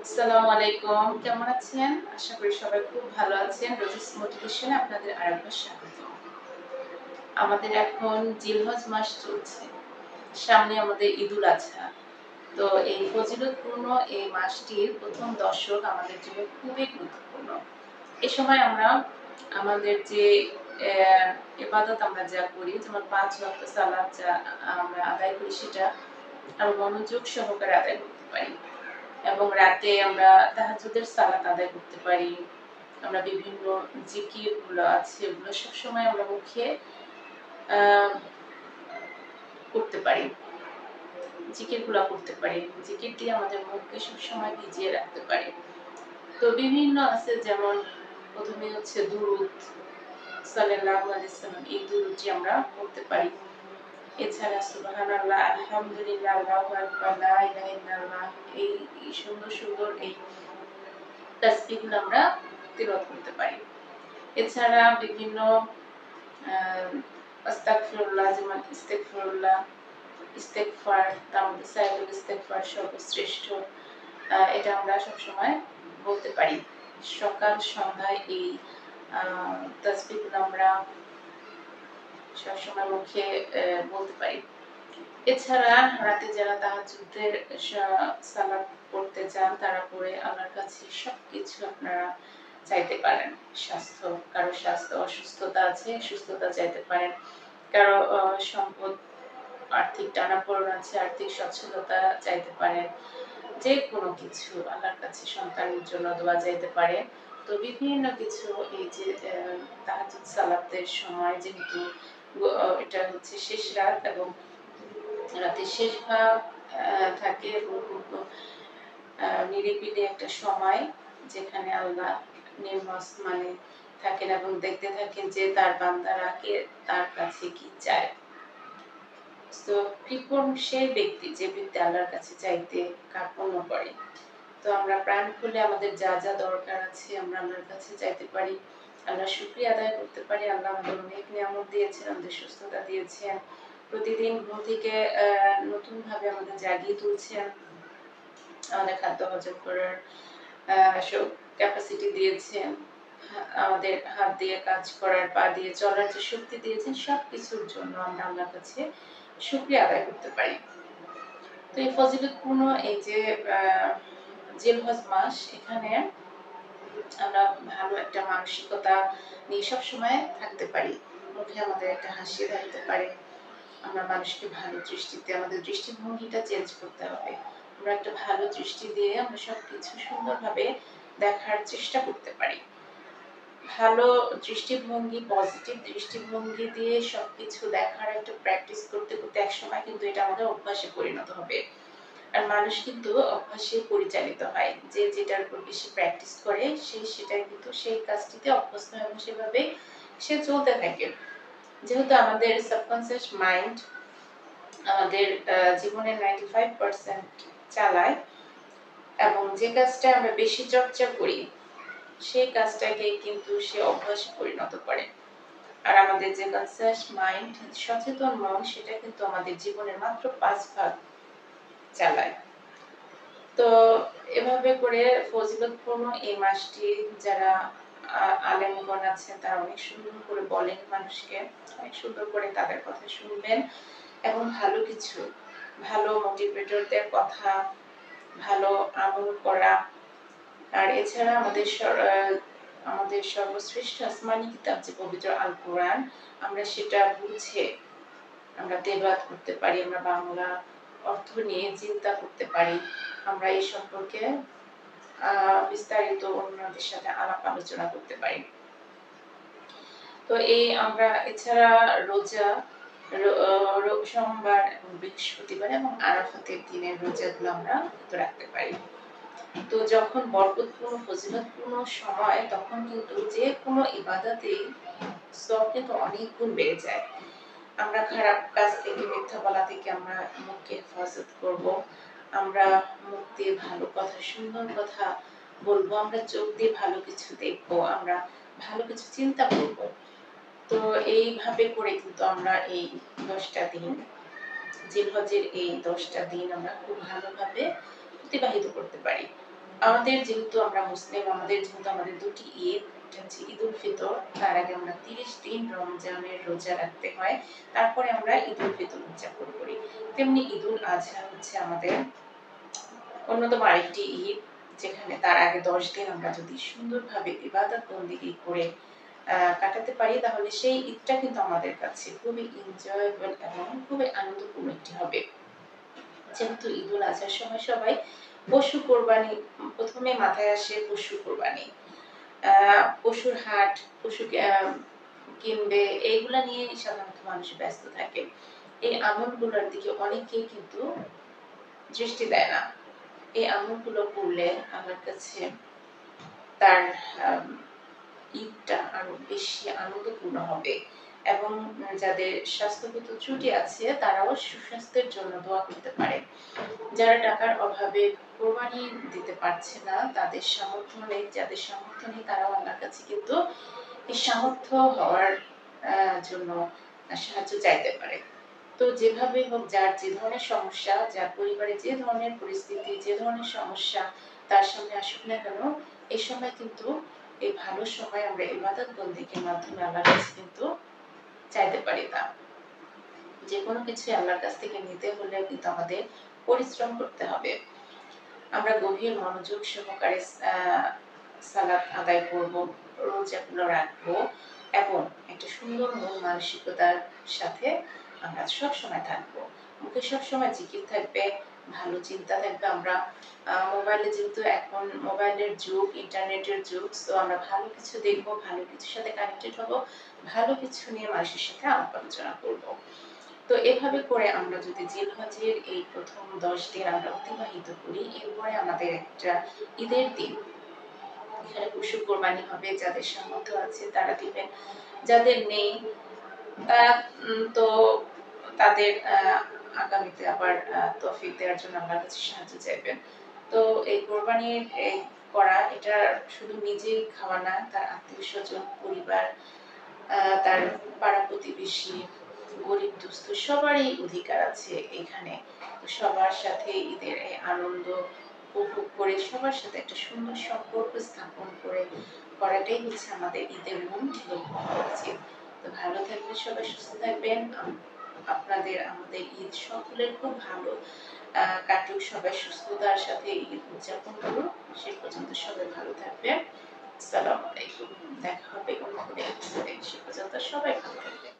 আসসালামু আলাইকুম। কেমন আছেন? আশা করি সবাই খুব ভালো আছেন। রোজিস মোটিভেশনে আপনাদের আরেকবার স্বাগতম। আমাদের এখন জিলহজ মাস চলছে। সামনে আমাদের ঈদুল আজহা। তো এই ফজিলতপূর্ণ এই মাসটির ১ম দশক আমাদের জন্য খুবই গুরুত্বপূর্ণ। এ সময় আমরা আমাদের যে ইবাদত আমরা যা করি, যেমন ৫ ওয়াক্ত সালাত যা আমরা আদায় করি সেটা আরো মনোযোগ সহকারে আদায় করতে পারি। এবং রাতে আমরা তাহাজ্জুদের সালাত আদায় করতে পারি। আমরা বিভিন্ন জিকির গুলো আছে ওগুলো সবসময় আমরা মুখে আ করতে পারি। জিকির গুলা করতে পারি। জিকির দিয়ে আমাদের মুখকে সবসময় ভিজিয়ে রাখতে পারি। তো বিভিন্ন আছে যেমন ১ম এ হচ্ছে দুরূদ সাল্লাল্লাহু আলাইহি ওয়াসাল্লাম এই দুরূদটি আমরা পড়তে পারি। এছাড়া সুবহানাল্লাহ, আলহামদুলিল্লাহ, আল্লাহু আকবার, লা ইলাহা ইল্লাল্লাহ এই সুন্দর, সুন্দর এই তাসবিহগুলো আমরা তিলাওয়াত করতে পারি। এছাড়া বিভিন্ন আ আস্তাগফিরুল্লাহ যেমন ইস্তিগফারুল্লাহ, ইস্তেগফার, তার মধ্যে সাইয়্যিদুল ইস্তেগফার সর্বশ্রেষ্ঠ। এটা আমরা সবসময় বলতে পারি। সকাল সন্ধ্যায় এই আ তাসবিহগুলো আমরা সবসময় মুখে বলতে পারি। এছাড়া রাতে যারা তাহাজ্জুদের সালাত পড়তে চান তারা পড়ে আল্লাহর কাছে সবকিছু আপনারা চাইতে পারেন। কারো স্বাস্থ্য অসুস্থতা আছে, সুস্থতা চাইতে পারেন। কারো সম্পদ আর্থিক টানাপোড়েন আছে, আর্থিক সচ্ছলতা চাইতে পারেন। যেকোনো কিছু আল্লাহর কাছে সন্তানের জন্য দোয়া চাইতে পারেন। তো বিভিন্ন কিছু এই যে তাহাজ্জুদ সালাতের সময় যেহেতু এটা হচ্ছে শেষ রাত এবং রাতের শেষ ভাগ থাকে এবং খুব নিরিবিলি একটা সময় যেখানে আল্লাহ নির্মসমানে থাকেন এবং দেখতে থাকেন যে তার বান্দারা কে তার কাছে কি চায়। তো কৃপণ সেই ব্যক্তি যে ব্যক্তি আল্লাহর কাছে চাইতে কার্পণ্য করে। তো আমরা প্রাণ খুলে আমাদের যা, যা দরকার আছে আমরা আল্লাহর কাছে চাইতে পারি। আল্লাহর শুকরিয়া আদায় করতে পারি। আল্লাহ আমাদের অনেক নিয়ামত দিয়েছেন, আমাদের সুস্থতা দিয়েছেন। প্রতিদিন ঘুম থেকে নতুনভাবে আমাদের জাগিয়ে তুলছেন। আমাদের খাদ্য হজম করার সব ক্যাপাসিটি দিয়েছেন। আমাদের হাত দিয়ে কাজ করার, পা দিয়ে চলার যে শক্তি দিয়েছেন সবকিছুর জন্য আমরা আল্লাহর কাছে শুকরিয়া আদায় করতে পারি। তো এই ফজিলতপূর্ণ এই যে আ জিলহজ মাস এখানে আমরা ভালো একটা মানসিকতা নিয়ে সবসময় থাকতে পারি। মুখে আমাদের একটা হাসি থাকতে পারে। আমরা মানুষকে ভালো দৃষ্টিতে আমাদের দৃষ্টিভঙ্গিটা চেঞ্জ করতে হবে। আমরা একটা ভালো দৃষ্টি দিয়ে আমরা সবকিছু সুন্দরভাবে দেখার চেষ্টা করতে পারি। ভালো দৃষ্টিভঙ্গি, পজিটিভ দৃষ্টিভঙ্গি দিয়ে সবকিছু দেখার একটা প্র্যাকটিস করতে, করতে একসময় কিন্তু এটা আমাদের অভ্যাসে পরিণত হবে। আর মানুষ কিন্তু অভ্যাসে পরিচালিত হয়। যে যেটার উপর বেশি প্র্যাকটিস করে সে সেটাই কিন্তু সেই কাজটিতে অভ্যস্ত হয় এবং সেভাবেই সে চলতে থাকে। যেহেতু আমাদের সাবকনসিয়াস মাইন্ড আমাদের জীবনের 95% চালায় এবং যে কাজটা আমরা বেশি চর্চা করি সেই কাজটাকে কিন্তু সে অভ্যাসে পরিণত করে। আর আমাদের যে কনসিয়াস মাইন্ড সচেতন মন সেটা কিন্তু আমাদের জীবনের মাত্র ৫ ভাগ চালায়। তো এভাবে করে ফজিলতপূর্ণ এই মাসটি যারা আলেমগণ আছেন তারা অনেক সুন্দর করে বলেন মানুষকে, অনেক সুন্দর করে তাদের কথা শুনবেন এবং ভালো কিছু, ভালো মোটিভেটরদের কথা, ভালো আমল করা। আর এছাড়া আমাদের সর্বশ্রেষ্ঠ আসমানি কিতাব যে পবিত্র আল কোরআন আমরা সেটা বুঝে আমরা তেলাওয়াত করতে পারি, আমরা বাংলা অর্থ নিয়ে চিন্তা করতে পারি। আমরা এই সম্পর্কে বিস্তারিত অন্যদের সাথে আলাপ আলোচনা করতে পারি। তো এই আমরা এছাড়া রোজা সোমবার এবং বৃহস্পতিবার এবং আরাফাতের দিনের রোজাগুলো আমরা রাখতে পারি। তো যখন বরকতপূর্ণ ফজিলতপূর্ণ সময় তখন কিন্তু যে কোনো ইবাদতেই সওয়াব কিন্তু অনেক গুণ বেড়ে যায়। আমরা খারাপ কাজ থেকে, মিথ্যা বলা থেকে আমরা মুখকে হেফাজত করব। আমরা মুখ দিয়ে ভালো কথা, সুন্দর কথা বলবো। আমরা চোখ দিয়ে ভালো কিছু দেখবো। আমরা ভালো কিছু চিন্তা করব। তো এইভাবে করে কিন্তু আমরা এই ১০ টা দিন জিলহজের এই ১০ টা দিন আমরা খুব ভালোভাবে অতিবাহিত করতে পারি। আমাদের যেহেতু আমরা মুসলিম, আমাদের দুটি ঈদ, একটা হচ্ছে ঈদ উল ফিতর, তার আগে আমরা ৩০ দিন রমজানের রোজা রাখতে হয়, তারপরে আমরা ঈদ উল ফিতর উদযাপন করি। তেমনি ঈদ উল আজহা হচ্ছে আমাদের অন্যতম আরেকটি ঈদ, যেখানে তার আগে ১০ দিন আমরা যদি সুন্দরভাবে ইবাদত বন্দেগী করে কাটাতে পারি, তাহলে সেই ঈদটা কিন্তু আমাদের কাছে খুবই এনজয়েবল এবং খুবই আনন্দপূর্ণ একটি হবে। যেহেতু ঈদ উল আজহার সময় সবাই পশু কোরবানি, প্রথমে মাথায় আসে পশু কোরবানি, পশুর হাট, পশু কিনবে, এইগুলা নিয়ে সাধারণত মানুষ ব্যস্ত থাকে। এই আমলগুলোর দিকে অনেকেই কিন্তু দৃষ্টি দেয় না। এই আমলগুলো করলে আমার কাছে তার ঈদটা আরো বেশি আনন্দপূর্ণ হবে এবং যাদের স্বাস্থ্যগত ত্রুটি আছে তারাও সুস্বাস্থ্যের জন্য দোয়া করতে পারে। যারা টাকার অভাবে কোরবানি দিতে পারছে না, তাদের সামর্থ্য নেই, যাদের সামর্থ্য নেই তারাও আল্লাহর কাছে কিন্তু এই সামর্থ্য হওয়ার জন্য সাহায্য চাইতে পারে। তো যেভাবে হোক, যার যে ধরনের সমস্যা, যার পরিবারে যে ধরনের পরিস্থিতি, যে ধরনের সমস্যা তার সামনে আসুক না কেন, এই সময় কিন্তু এই ভালো সময় আমরা ইবাদত বন্দেগীর মাধ্যমে আল্লাহর কাছে কিন্তু চাইতে পারি তা। যে কোনো কিছু আল্লাহর কাছ থেকে নিতে হলে কিন্তু আমাদের পরিশ্রম করতে হবে। আমরা গভীর মনোযোগ সহকারে সালাত আদায় করব, রোজাগুলো রাখবো এবং একটা সুন্দর মন মানসিকতার সাথে আমরা সব সময় থাকবো। মুখে সব সময় জিকির থাকবে, ভালো চিন্তা থাকবে। আমরা মোবাইলে, যেহেতু এখন মোবাইলের যুগ, ইন্টারনেটের যুগ, তো আমরা ভালো কিছু দেখবো, ভালো কিছুর সাথে কানেক্টেড হব, ভালো কিছু নিয়ে মানুষের সাথে আলাপ আলোচনা করবো। তো এভাবে করে আমরা যদি জিলহজের এই প্রথম ১০ দিন আমরা অতিবাহিত করি, এরপরে আমাদের একটা ঈদের দিন, এখানে পশু কোরবানি হবে। যাদের সামর্থ্য আছে তারা দিবেন, যাদের নেই তারা তো তাদের আগামীতে আবার তৌফিক দেওয়ার জন্য আল্লাহর কাছে সাহায্য চাইবেন। তো এই কোরবানির করা, এটা শুধু নিজেই খাওয়া না, তার আত্মীয়-স্বজন, পরিবার, তার পাড়া প্রতিবেশী, গরিব দুস্থ সবারই অধিকার আছে এখানে। তো সবার সাথে ঈদের এই আনন্দ উপভোগ করে, সবার সাথে একটা সুন্দর সম্পর্ক স্থাপন করে করাটাই হচ্ছে আমাদের ঈদের মূল লক্ষ্য হওয়া উচিত। তো ভালো থাকবেন সবাই, সুস্থ থাকবেন। আপনাদের আমাদের ঈদ সকলের খুব ভালো কাটুক, সবাই সুস্থতার সাথে ঈদ উদযাপন করুন। সে পর্যন্ত সবাই ভালো থাকবেন। আসসালামু আলাইকুম। দেখা হবে অন্য কোনো এপিসোডে। সে পর্যন্ত সবাই ভালো থাকবেন।